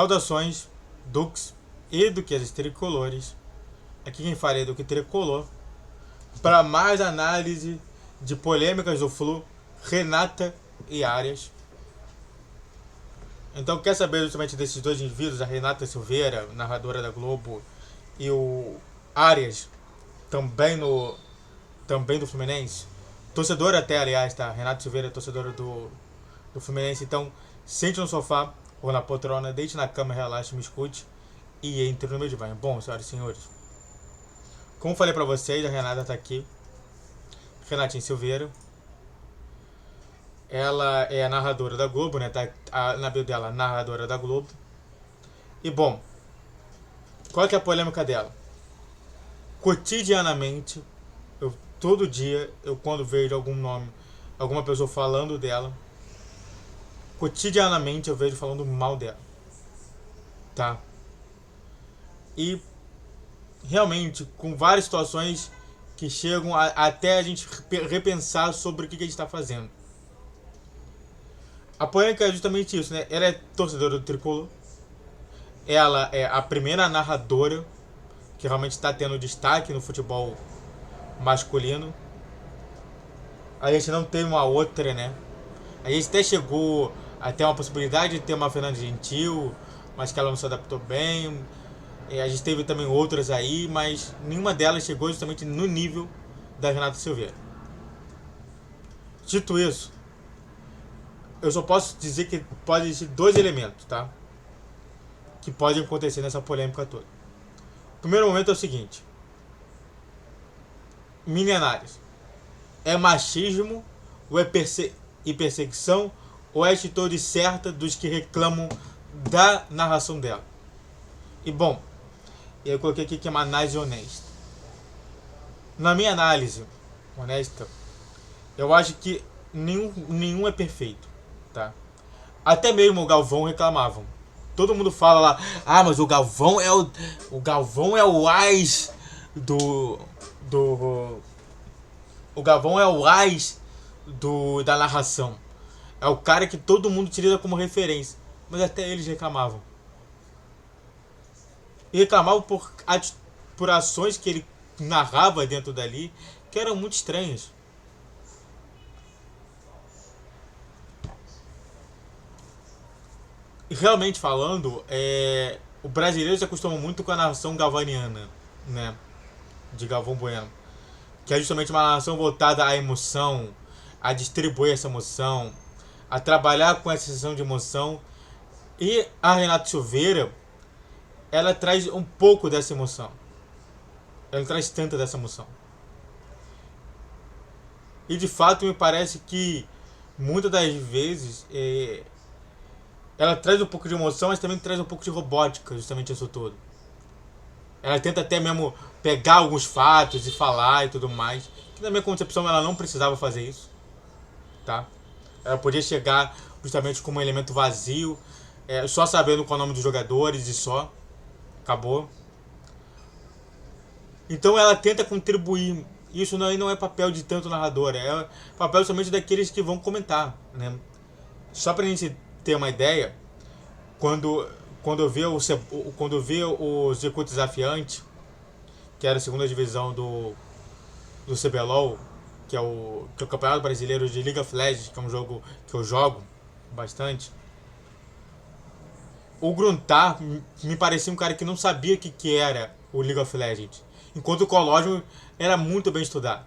Saudações, Dux e Duquesas Tricolores. Aqui quem fala é Duque Tricolor. Para mais análise de polêmicas do Flu, Renata e Arias. Então, quer saber justamente desses dois indivíduos, a Renata Silveira, narradora da Globo, e o Arias, também do Fluminense? Torcedora até, aliás, tá? Renata Silveira é torcedora do Fluminense. Então, sente no sofá ou na poltrona, deite na cama, relaxe, me escute e entre no meu divã. Bom, senhoras e senhores, como falei pra vocês, a Renata tá aqui. Renatinha Silveira. Ela é a narradora da Globo, né? Tá na bio dela, narradora da Globo. E bom, qual que é a polêmica dela? Cotidianamente, todo dia, quando vejo algum nome, alguma pessoa falando dela, cotidianamente eu vejo falando mal dela. Tá? E realmente, com várias situações que chegam até a gente repensar sobre o que a gente está fazendo. A polêmica é justamente isso, né? Ela é torcedora do Tricolor. Ela é a primeira narradora que realmente está tendo destaque no futebol masculino. A gente não tem uma outra, né? A gente até chegou a ter uma possibilidade de ter uma Fernanda Gentil, mas que ela não se adaptou bem. A gente teve também outras aí, mas nenhuma delas chegou justamente no nível da Renata Silveira. Dito isso, eu só posso dizer que pode existir dois elementos, tá? Que podem acontecer nessa polêmica toda. O primeiro momento é o seguinte. Mini análise. É machismo ou é perseguição ou é atitude certa dos que reclamam da narração dela? E bom, eu coloquei aqui que é uma análise honesta. Na minha análise honesta, eu acho que nenhum é perfeito, tá? Até mesmo o Galvão reclamavam. Todo mundo fala lá, mas o Galvão é o AIS o Galvão é o AIS da narração. É o cara que todo mundo tira como referência. Mas até eles reclamavam. E reclamavam por ações que ele narrava dentro dali que eram muito estranhas. E realmente falando, o brasileiro se acostuma muito com a narração galvaniana, né? De Galvão Bueno. Que é justamente uma narração voltada à emoção, a distribuir essa emoção, a trabalhar com essa sensação de emoção. E a Renata Silveira, ela traz um pouco dessa emoção. Ela não traz tanta dessa emoção. E de fato me parece que muitas das vezes ela traz um pouco de emoção, mas também traz um pouco de robótica, justamente isso todo. Ela tenta até mesmo pegar alguns fatos e falar e tudo mais. Que na minha concepção ela não precisava fazer isso. Tá? Ela podia chegar justamente com um elemento vazio, só sabendo qual é o nome dos jogadores e só. Acabou. Então ela tenta contribuir. Isso não é papel de tanto narrador, é papel somente daqueles que vão comentar, né? Só pra gente ter uma ideia, quando eu vi o Circuito Desafiante, que era a segunda divisão do CBLOL, que é o Campeonato Brasileiro de League of Legends, que é um jogo que eu jogo bastante, o Gruntar me parecia um cara que não sabia o que era o League of Legends, enquanto o Colosmo era muito bem estudado.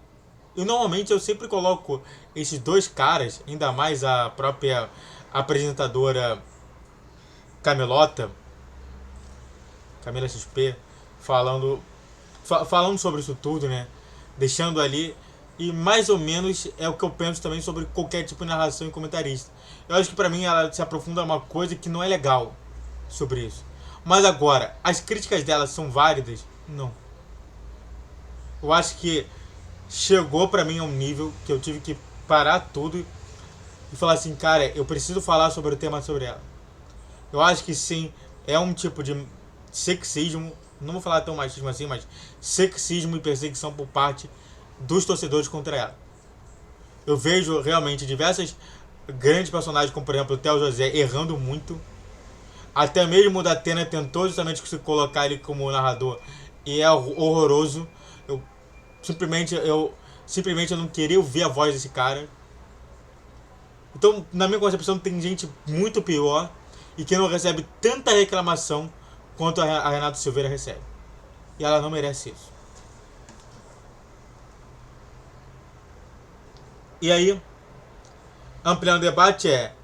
E normalmente eu sempre coloco esses dois caras, ainda mais a própria apresentadora Camila XP, falando sobre isso tudo, né? Deixando ali. E mais ou menos é o que eu penso também sobre qualquer tipo de narração e comentarista. Eu acho que pra mim ela se aprofunda em uma coisa que não é legal sobre isso. Mas agora, as críticas dela são válidas? Não. Eu acho que chegou pra mim a um nível que eu tive que parar tudo e falar assim, cara, eu preciso falar sobre o tema sobre ela. Eu acho que sim, é um tipo de sexismo, não vou falar tão machismo assim, mas sexismo e perseguição por parte dos torcedores contra ela. Eu vejo realmente diversas grandes personagens, como por exemplo o Theo José, errando muito. Até mesmo o Datena tentou justamente se colocar ele como narrador e é horroroso. Eu simplesmente eu não queria ouvir a voz desse cara. Então, na minha concepção, tem gente muito pior e que não recebe tanta reclamação quanto a Renata Silveira recebe. E ela não merece isso. E aí, ampliando o debate é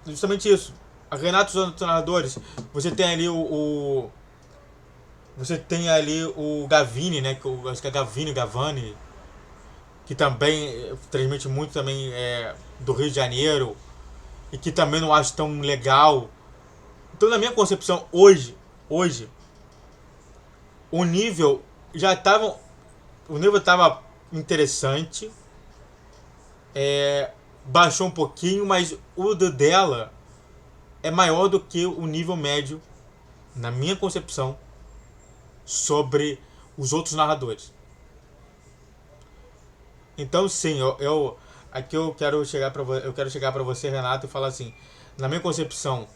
justamente isso. A Renato, os narradores, você tem ali você tem ali o Gavini, né? Que eu acho que é Gavani, que também transmite muito também do Rio de Janeiro e que também não acho tão legal. Então, na minha concepção, hoje o nível já estava, o nível estava interessante, baixou um pouquinho, mas o dela é maior do que o nível médio, na minha concepção, sobre os outros narradores. Então, sim, aqui eu quero chegar para você, Renato, e falar assim: na minha concepção,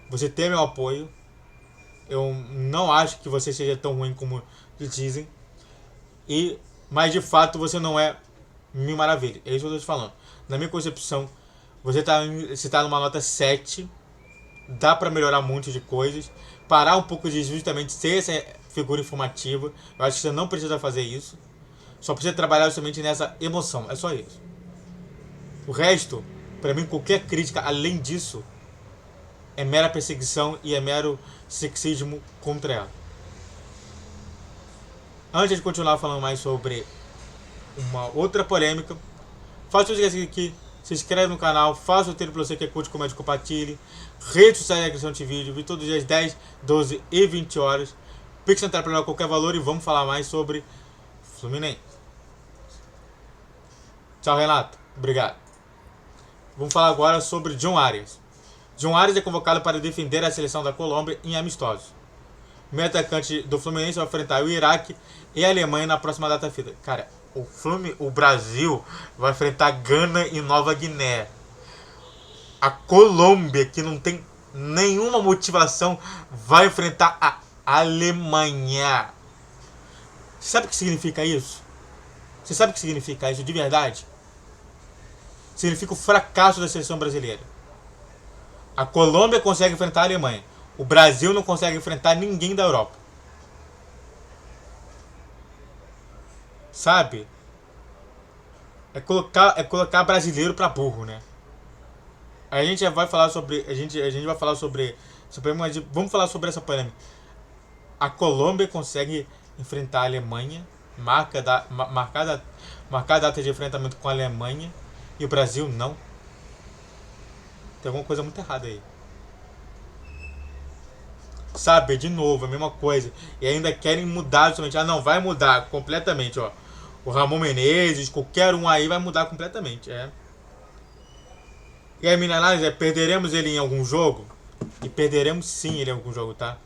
você tem meu apoio. Eu não acho que você seja tão ruim como dizem. Mas de fato você não é mil maravilha. É isso que eu estou te falando. Na minha concepção, você tá numa nota 7. Dá para melhorar muito de coisas. Parar um pouco de justamente ser essa figura informativa. Eu acho que você não precisa fazer isso. Só precisa trabalhar justamente nessa emoção. É só isso. O resto, para mim, qualquer crítica além disso é mera perseguição e é mero sexismo contra ela. Antes de continuar falando mais sobre uma outra polêmica, faça o que aqui, se inscreve no canal, faça o roteiro para você que curte, comente, compartilhe. Redes sociais da questão de vídeo, todos os dias 10, 12 e 20 horas. Pix entrar para qualquer valor e vamos falar mais sobre Fluminense. Tchau, Renato. Obrigado. Vamos falar agora sobre John Arias. John Arias é convocado para defender a seleção da Colômbia em amistosos. O meio atacante do Fluminense vai enfrentar o Iraque e a Alemanha na próxima data FIFA. Cara, o Brasil vai enfrentar Gana e Nova Guiné. A Colômbia, que não tem nenhuma motivação, vai enfrentar a Alemanha. Você sabe o que significa isso? Você sabe o que significa isso de verdade? Significa o fracasso da seleção brasileira. A Colômbia consegue enfrentar a Alemanha. O Brasil não consegue enfrentar ninguém da Europa. Sabe? É colocar brasileiro pra burro, né? A gente já vai falar sobre. A gente vai falar sobre. Vamos falar sobre essa polêmica. A Colômbia consegue enfrentar a Alemanha. Marcar a data de enfrentamento com a Alemanha. E o Brasil não. Tem alguma coisa muito errada aí. Sabe, de novo, a mesma coisa. E ainda querem mudar justamente. Ah, não, vai mudar completamente, ó. O Ramon Menezes, qualquer um aí vai mudar completamente, E aí, minha análise perderemos ele em algum jogo? E perderemos sim ele em algum jogo, tá?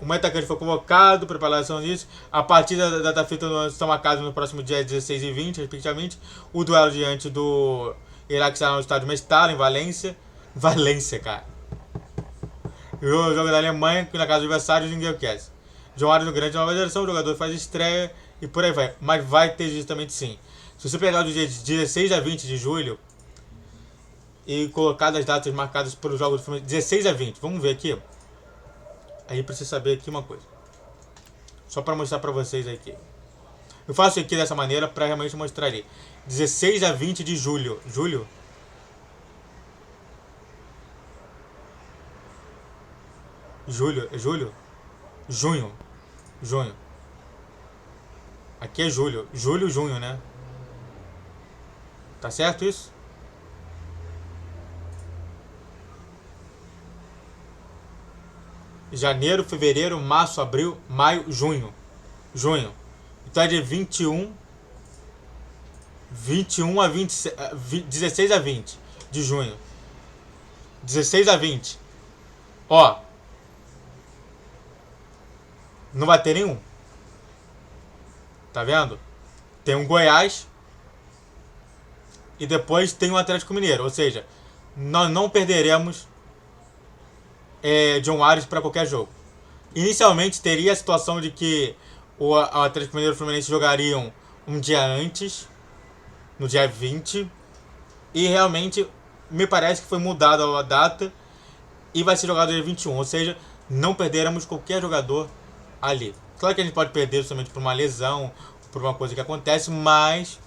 O atacante foi convocado, preparação disso. A partida da data FIFA está marcada no próximo dia 16 e 20, respectivamente. O duelo diante do Iraque será no estádio Mestalla, em Valência. Valência, cara. E o jogo da Alemanha, na casa do adversário, ninguém quer. John Arias no grande nova geração, o jogador faz estreia e por aí vai. Mas vai ter justamente sim. Se você pegar do dia 16 a 20 de julho e colocar as datas marcadas para os jogos do Fluminense, 16 a 20, vamos ver aqui. Aí precisa saber aqui uma coisa. Só para mostrar para vocês aqui. Eu faço aqui dessa maneira para realmente mostrar ali. 16 a 20 de julho. Julho? Julho? É julho? Junho. Junho. Aqui é julho. Julho, junho, né? Tá certo isso? Janeiro, fevereiro, março, abril, maio, junho. Junho. Então é de 21 a 20, 16 a 20 de junho. 16 a 20. Ó. Não vai ter nenhum. Tá vendo? Tem um Goiás. E depois tem um Atlético Mineiro. Ou seja, nós não perderemos John Arias para qualquer jogo. Inicialmente teria a situação de que o Atlético Mineiro e o Fluminense jogariam um dia antes, no dia 20, e realmente me parece que foi mudada a data e vai ser jogado no dia 21, ou seja, não perderemos qualquer jogador ali. Claro que a gente pode perder somente por uma lesão, por uma coisa que acontece, mas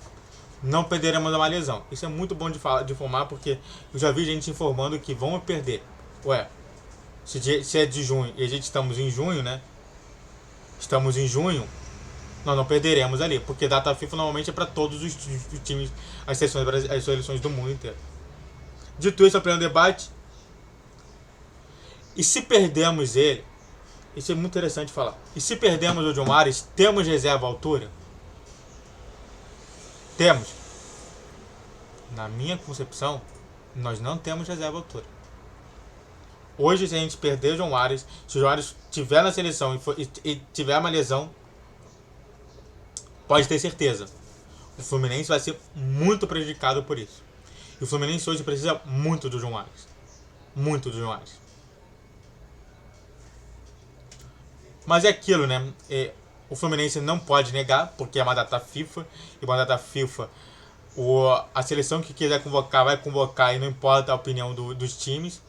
não perderemos uma lesão. Isso é muito bom de informar, porque eu já vi gente informando que vão perder. Ué, se é de junho e a gente estamos em junho, né? Estamos em junho, nós não perderemos ali, porque data FIFA normalmente é para todos os times, as seleções do mundo inteiro. Dito isso, apenas debate. E se perdemos ele, isso é muito interessante falar. E se perdemos o John Arias, temos reserva à altura? Temos. Na minha concepção, nós não temos reserva à altura. Hoje, se a gente perder o John Arias, se o John Arias estiver na seleção e tiver uma lesão, pode ter certeza, o Fluminense vai ser muito prejudicado por isso. E o Fluminense hoje precisa muito do John Arias. Muito do John Arias. Mas é aquilo, né? O Fluminense não pode negar, porque é uma data FIFA. E uma data FIFA, a seleção que quiser convocar, vai convocar e não importa a opinião dos times.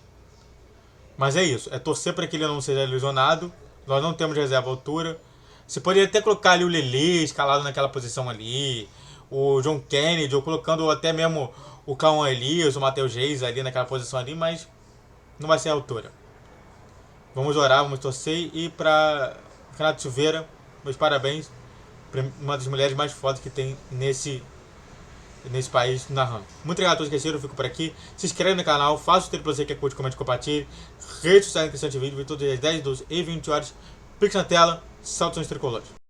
Mas é isso, é torcer para que ele não seja lesionado. Nós não temos reserva à altura. Você poderia até colocar ali o Lelê escalado naquela posição ali, o John Kennedy, ou colocando até mesmo o Cauã Elias, o Matheus Reis ali naquela posição ali, mas não vai ser a altura. Vamos orar, vamos torcer. E para Renato Silveira, meus parabéns, uma das mulheres mais fodas que tem nesse país narrando. Muito obrigado a todos que assistiram, eu fico por aqui. Se inscreve no canal, faça o tempo para você que curte, comente, compartilhe. Redes sociais na questão de vídeo, todos os dias 10, 12 e 20 horas. Pix na tela, saltos tricolores.